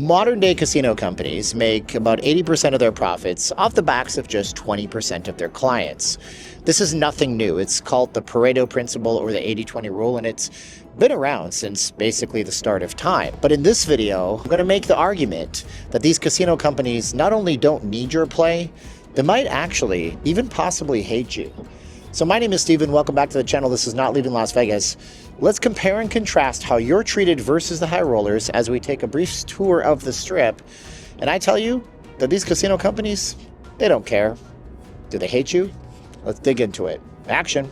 Modern day casino companies make about 80% of their profits off the backs of just 20% of their clients. This is nothing new. It's called the Pareto principle or the 80-20 rule, and it's been around since basically the start of time. But in this video, I'm going to make the argument that these casino companies not only don't need your play, they might actually even possibly hate you. So my name is Steven. Welcome back to the channel. This is Not Leaving Las Vegas. Let's compare and contrast how you're treated versus the high rollers as we take a brief tour of the strip. And I tell you that these casino companies, they don't care. Do they hate you? Let's dig into it. Action.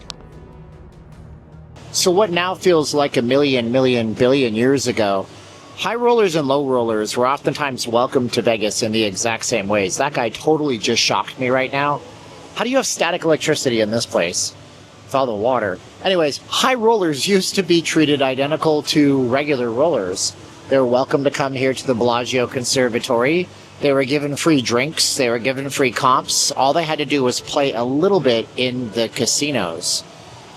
So what now feels like a million, billion years ago, high rollers and low rollers were oftentimes welcomed to Vegas in the exact same ways. That guy totally just shocked me right now. How do you have static electricity in this place? With all the water. Anyways, high rollers used to be treated identical to regular rollers. They were welcome to come here to the Bellagio Conservatory. They were given free drinks. They were given free comps. All they had to do was play a little bit in the casinos.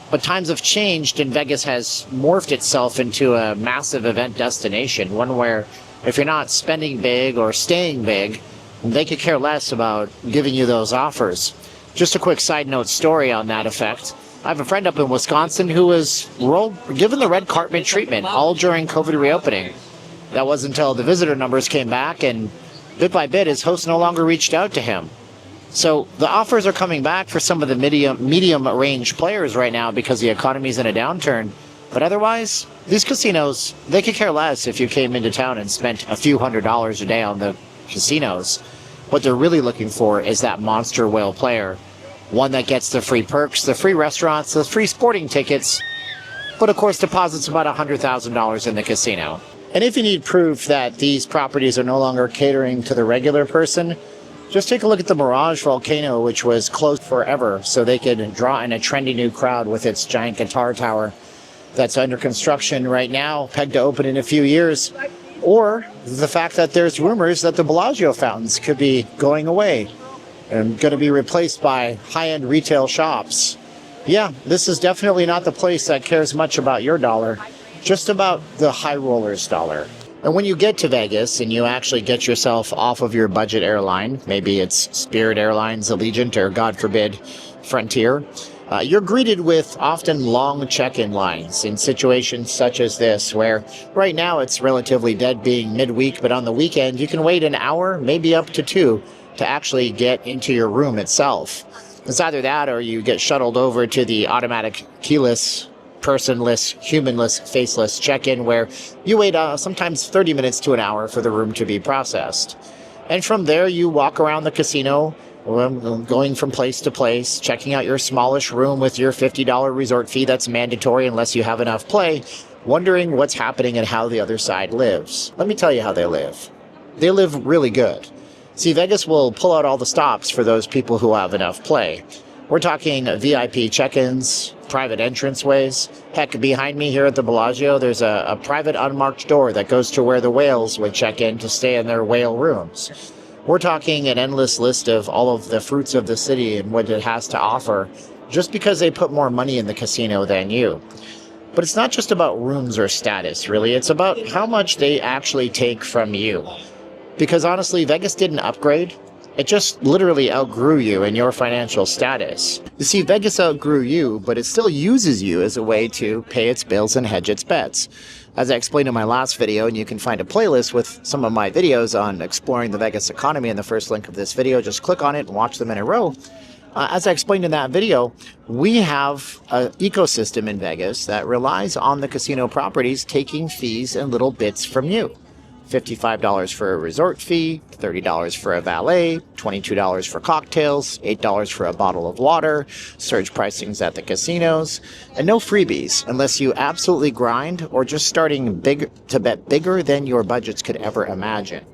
But times have changed, and Vegas has morphed itself into a massive event destination, one where if you're not spending big or staying big, they could care less about giving you those offers. Just a quick side note story on that effect. I have a friend up in Wisconsin who was given the red carpet treatment all during COVID reopening. That wasn't until the visitor numbers came back, and bit by bit, his host no longer reached out to him. So the offers are coming back for some of the medium range players right now because the economy's in a downturn. But otherwise, these casinos, they could care less if you came into town and spent a few $100s a day on the casinos. What they're really looking for is that monster whale player. One that gets the free perks, the free restaurants, the free sporting tickets, but of course deposits about $100,000 in the casino. And if you need proof that these properties are no longer catering to the regular person, just take a look at the Mirage Volcano, which was closed forever so they could draw in a trendy new crowd with its giant guitar tower that's under construction right now, pegged to open in a few years. Or the fact that there's rumors that the Bellagio fountains could be going away and going to be replaced by high-end retail shops. Yeah, this is definitely not the place that cares much about your dollar, just about the high rollers' dollar. And when you get to Vegas and you actually get yourself off of your budget airline, maybe it's Spirit Airlines, Allegiant, or God forbid, Frontier, you're greeted with often long check-in lines in situations such as this, where right now it's relatively dead being midweek, but on the weekend you can wait an hour, maybe up to two, to actually get into your room itself. It's either that or you get shuttled over to the automatic keyless, personless, humanless, faceless check-in, where you wait sometimes 30 minutes to an hour for the room to be processed. And from there you walk around the casino, going from place to place, checking out your smallish room with your $50 resort fee that's mandatory unless you have enough play, wondering what's happening and how the other side lives. Let me tell you how they live. They live really good. See, Vegas will pull out all the stops for those people who have enough play. We're talking VIP check-ins, private entranceways. Heck, behind me here at the Bellagio, there's a private unmarked door that goes to where the whales would check in to stay in their whale rooms. We're talking an endless list of all of the fruits of the city and what it has to offer, just because they put more money in the casino than you. But it's not just about rooms or status, really. It's about how much they actually take from you. Because honestly, Vegas didn't upgrade. It just literally outgrew you and your financial status. You see, Vegas outgrew you, but it still uses you as a way to pay its bills and hedge its bets. As I explained in my last video, and you can find a playlist with some of my videos on exploring the Vegas economy in the first link of this video, just click on it and watch them in a row. As I explained in that video, we have an ecosystem in Vegas that relies on the casino properties taking fees and little bits from you. $55 for a resort fee, $30 for a valet, $22 for cocktails, $8 for a bottle of water, surge pricings at the casinos, and no freebies unless you absolutely grind or just starting big to bet bigger than your budgets could ever imagine.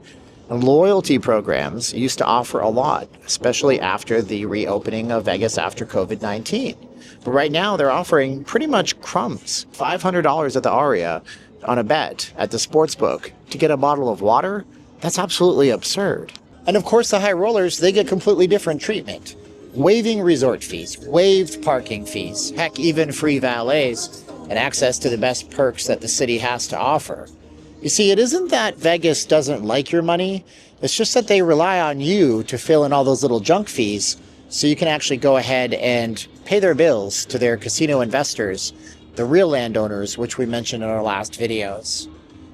And loyalty programs used to offer a lot, especially after the reopening of Vegas after COVID-19. But right now they're offering pretty much crumbs. $500 at the Aria on a bet at the sportsbook to get a bottle of water? That's absolutely absurd. And of course the high rollers, they get completely different treatment. Waiving resort fees, waived parking fees, heck, even free valets, and access to the best perks that the city has to offer. You see, it isn't that Vegas doesn't like your money. It's just that they rely on you to fill in all those little junk fees so you can actually go ahead and pay their bills to their casino investors, the real landowners, which we mentioned in our last videos.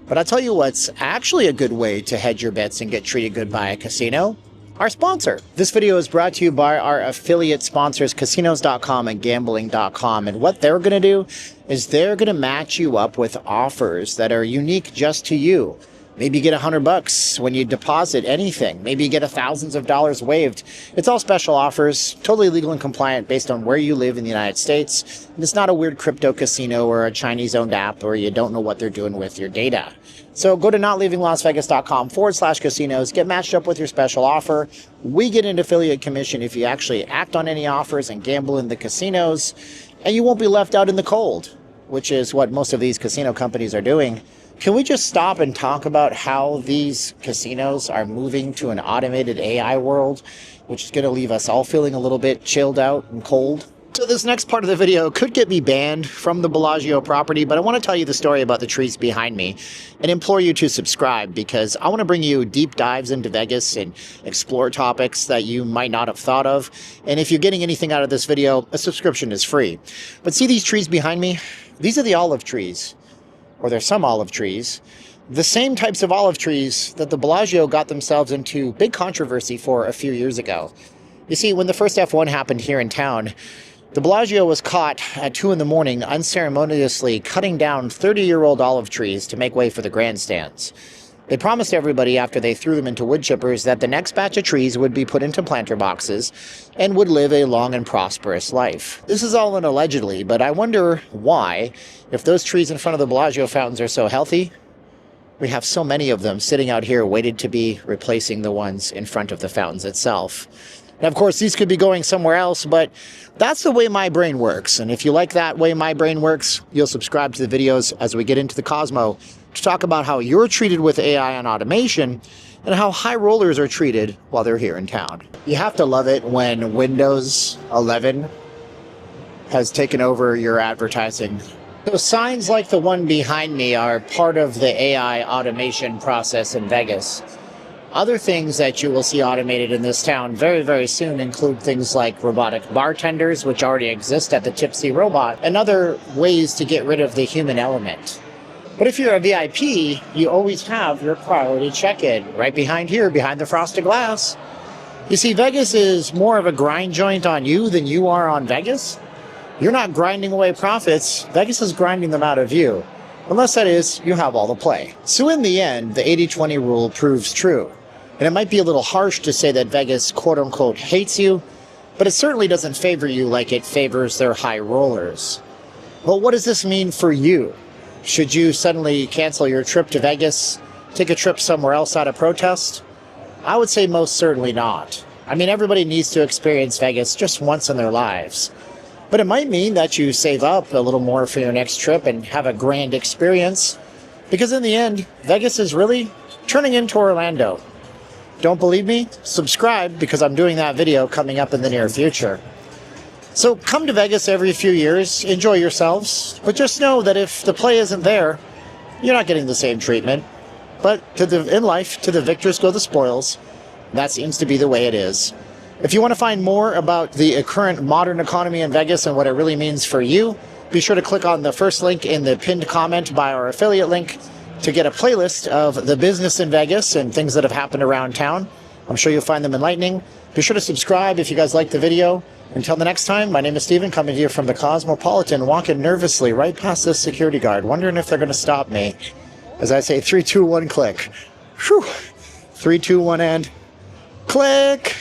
But I'll tell you what's actually a good way to hedge your bets and get treated good by a casino. Our sponsor. This video is brought to you by our affiliate sponsors, casinos.com and gambling.com. And what they're going to do is they're going to match you up with offers that are unique just to you. Maybe you get $100 when you deposit anything. Maybe you get thousands of dollars waived. It's all special offers, totally legal and compliant based on where you live in the United States. And it's not a weird crypto casino or a Chinese-owned app where you don't know what they're doing with your data. So go to notleavinglasvegas.com/casinos, get matched up with your special offer. We get an affiliate commission if you actually act on any offers and gamble in the casinos, and you won't be left out in the cold, which is what most of these casino companies are doing. Can we just stop and talk about how these casinos are moving to an automated AI world, which is going to leave us all feeling a little bit chilled out and cold? So this next part of the video could get me banned from the Bellagio property, but I want to tell you the story about the trees behind me and implore you to subscribe because I want to bring you deep dives into Vegas and explore topics that you might not have thought of. And if you're getting anything out of this video, a subscription is free. But see these trees behind me? These are the olive trees. Or there's some olive trees, the same types of olive trees that the Bellagio got themselves into big controversy for a few years ago. You see, when the first F1 happened here in town, the Bellagio was caught at 2 in the morning unceremoniously cutting down 30-year-old olive trees to make way for the grandstands. They promised everybody after they threw them into wood chippers that the next batch of trees would be put into planter boxes and would live a long and prosperous life. This is all an allegedly, but I wonder why, if those trees in front of the Bellagio fountains are so healthy, we have so many of them sitting out here waiting to be replacing the ones in front of the fountains itself. And of course, these could be going somewhere else, but that's the way my brain works. And if you like that way my brain works, you'll subscribe to the videos as we get into the Cosmo to talk about how you're treated with AI and automation and how high rollers are treated while they're here in town. You have to love it when Windows 11 has taken over your advertising. So signs like the one behind me are part of the AI automation process in Vegas. Other things that you will see automated in this town very, very soon include things like robotic bartenders, which already exist at the Tipsy Robot, and other ways to get rid of the human element. But if you're a VIP, you always have your priority check-in right behind here, behind the frosted glass. You see, Vegas is more of a grind joint on you than you are on Vegas. You're not grinding away profits. Vegas is grinding them out of you. Unless that is, you have all the play. So in the end, the 80-20 rule proves true. And it might be a little harsh to say that Vegas, quote-unquote, hates you, but it certainly doesn't favor you like it favors their high rollers. Well, what does this mean for you? Should you suddenly cancel your trip to Vegas, take a trip somewhere else out of protest? I would say most certainly not. I mean, everybody needs to experience Vegas just once in their lives. But it might mean that you save up a little more for your next trip and have a grand experience. Because in the end, Vegas is really turning into Orlando. Don't believe me? Subscribe because I'm doing that video coming up in the near future. So come to Vegas every few years, enjoy yourselves, but just know that if the play isn't there, you're not getting the same treatment. But in life, to the victors go the spoils. That seems to be the way it is. If you want to find more about the current modern economy in Vegas and what it really means for you, be sure to click on the first link in the pinned comment by our affiliate link to get a playlist of the business in Vegas and things that have happened around town. I'm sure you'll find them enlightening. Be sure to subscribe if you guys like the video. Until the next time, my name is Steven, coming to you from the Cosmopolitan, walking nervously right past this security guard, wondering if they're going to stop me. As I say, 3, 2, 1, click. Whew. 3, 2, 1, and click.